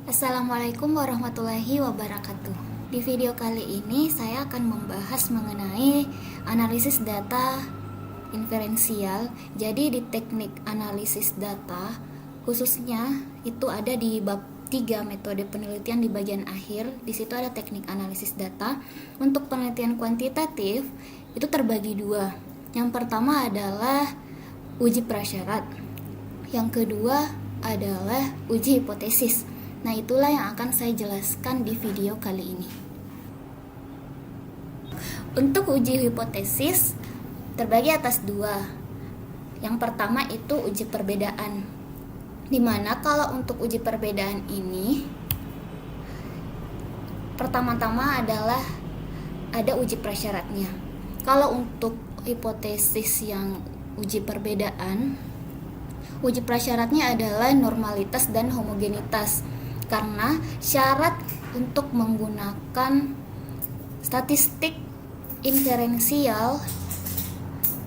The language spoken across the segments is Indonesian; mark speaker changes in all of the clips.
Speaker 1: Assalamualaikum warahmatullahi wabarakatuh. Di video kali ini saya akan membahas mengenai analisis data inferensial. Jadi di teknik analisis data khususnya itu ada di bab 3 metode penelitian di bagian akhir. Di situ ada teknik analisis data. Untuk penelitian kuantitatif itu terbagi dua. Yang pertama adalah uji prasyarat. Yang kedua adalah uji hipotesis. Nah, itulah yang akan saya jelaskan di video kali ini. Untuk uji hipotesis terbagi atas dua. Yang pertama itu uji perbedaan. Dimana kalau untuk uji perbedaan ini pertama-tama adalah ada uji prasyaratnya. Kalau untuk hipotesis yang uji perbedaan, uji prasyaratnya adalah normalitas dan homogenitas. Karena syarat untuk menggunakan statistik inferensial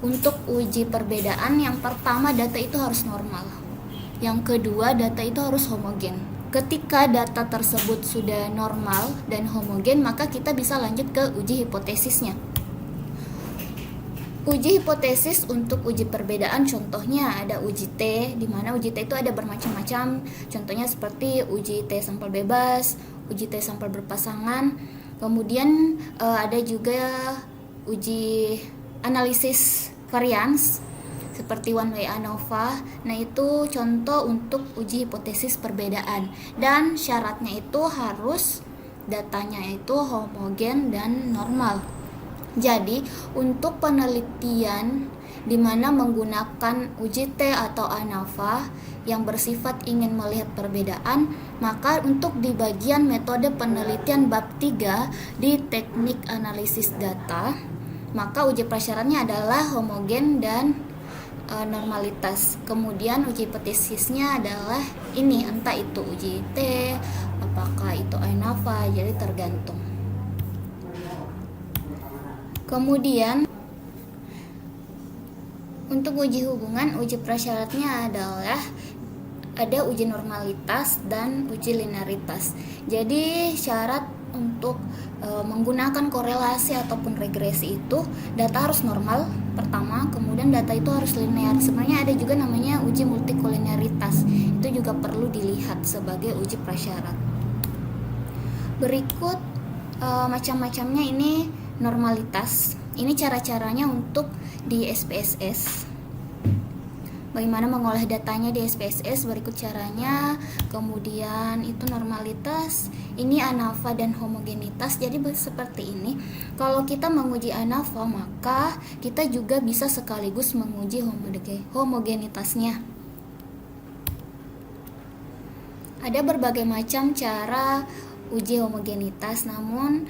Speaker 1: untuk uji perbedaan, yang pertama data itu harus normal. Yang kedua data itu harus homogen. Ketika data tersebut sudah normal dan homogen, maka kita bisa lanjut ke uji hipotesisnya. Uji hipotesis untuk uji perbedaan contohnya ada uji T, di mana uji T itu ada bermacam-macam. Contohnya seperti uji T sampel bebas, uji T sampel berpasangan. Kemudian ada juga uji analisis varians seperti one way ANOVA. Nah, itu contoh untuk uji hipotesis perbedaan. Dan syaratnya itu harus datanya itu homogen dan normal. Jadi, untuk penelitian di mana menggunakan uji T atau ANOVA yang bersifat ingin melihat perbedaan, maka untuk di bagian metode penelitian bab 3 di teknik analisis data, maka uji prasyaratnya adalah homogen dan normalitas. Kemudian uji hipotesisnya adalah ini, entah itu uji T, apakah itu ANOVA, jadi tergantung. Kemudian untuk uji hubungan, uji prasyaratnya adalah ada uji normalitas dan uji linearitas. Jadi syarat untuk menggunakan korelasi ataupun regresi itu data harus normal pertama, kemudian data itu harus linear. Sebenarnya ada juga namanya uji multikolinearitas. Itu juga perlu dilihat sebagai uji prasyarat. Berikut macam-macamnya ini. Normalitas, ini cara-caranya untuk di SPSS. Bagaimana mengolah datanya di SPSS, berikut caranya. Kemudian itu normalitas, ini ANOVA dan homogenitas. Jadi seperti ini. Kalau kita menguji ANOVA, maka kita juga bisa sekaligus menguji homogenitasnya. Ada berbagai macam cara uji homogenitas, namun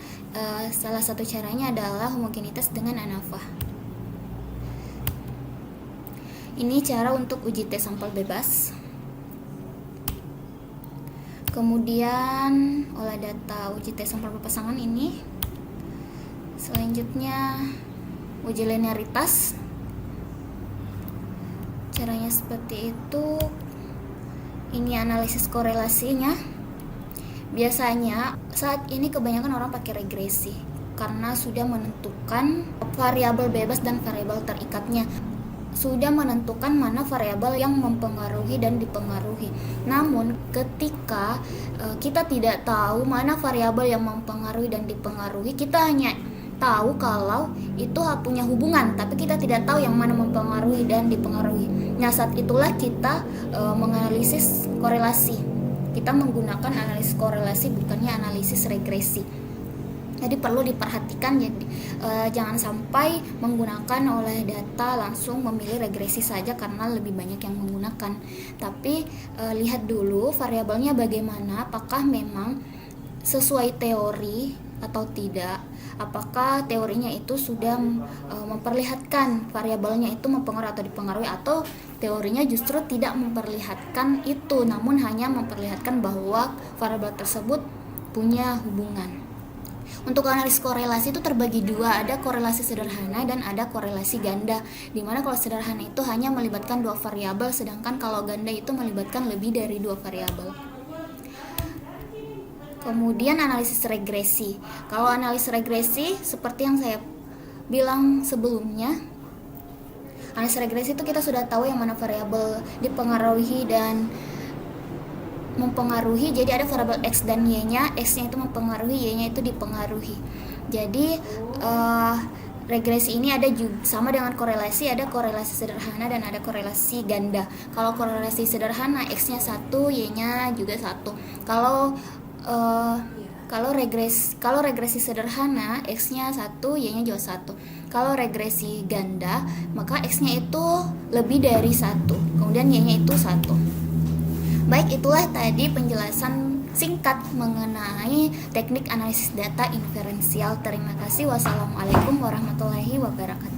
Speaker 1: salah satu caranya adalah homogenitas dengan ANOVA. Ini cara untuk uji T sampel bebas. Kemudian olah data uji T sampel berpasangan ini. Selanjutnya uji linearitas. Caranya seperti itu. Ini analisis korelasinya. Biasanya saat ini kebanyakan orang pakai regresi karena sudah menentukan variabel bebas dan variabel terikatnya. Sudah menentukan mana variabel yang mempengaruhi dan dipengaruhi. Namun ketika kita tidak tahu mana variabel yang mempengaruhi dan dipengaruhi, kita hanya tahu kalau itu punya hubungan, tapi kita tidak tahu yang mana mempengaruhi dan dipengaruhi. Nah, saat itulah kita menganalisis korelasi. Kita menggunakan analisis korelasi, bukannya analisis regresi. Jadi perlu diperhatikan, jadi jangan sampai menggunakan olah data langsung memilih regresi saja karena lebih banyak yang menggunakan. Tapi lihat dulu variabelnya bagaimana, apakah memang sesuai teori atau tidak. Apakah teorinya itu sudah memperlihatkan variabelnya itu mempengaruhi atau dipengaruhi, atau teorinya justru tidak memperlihatkan itu, namun hanya memperlihatkan bahwa variabel tersebut punya hubungan. Untuk analisis korelasi itu terbagi dua, ada korelasi sederhana dan ada korelasi ganda. Dimana kalau sederhana itu hanya melibatkan dua variabel, sedangkan kalau ganda itu melibatkan lebih dari dua variabel. Kemudian analisis regresi. Kalau analisis regresi seperti yang saya bilang sebelumnya, analisis regresi itu kita sudah tahu yang mana variabel dipengaruhi dan mempengaruhi. Jadi ada variabel X dan Y-nya, X-nya itu mempengaruhi, Y-nya itu dipengaruhi. Jadi regresi ini ada juga sama dengan korelasi, ada korelasi sederhana dan ada korelasi ganda. Kalau korelasi sederhana X-nya 1, Y-nya juga 1. Kalau regresi sederhana X-nya 1, Y-nya juga 1. Kalau regresi ganda, maka X-nya itu lebih dari 1, kemudian Y-nya itu 1. Baik, itulah tadi penjelasan singkat mengenai teknik analisis data inferensial. Terima kasih. Wassalamualaikum warahmatullahi wabarakatuh.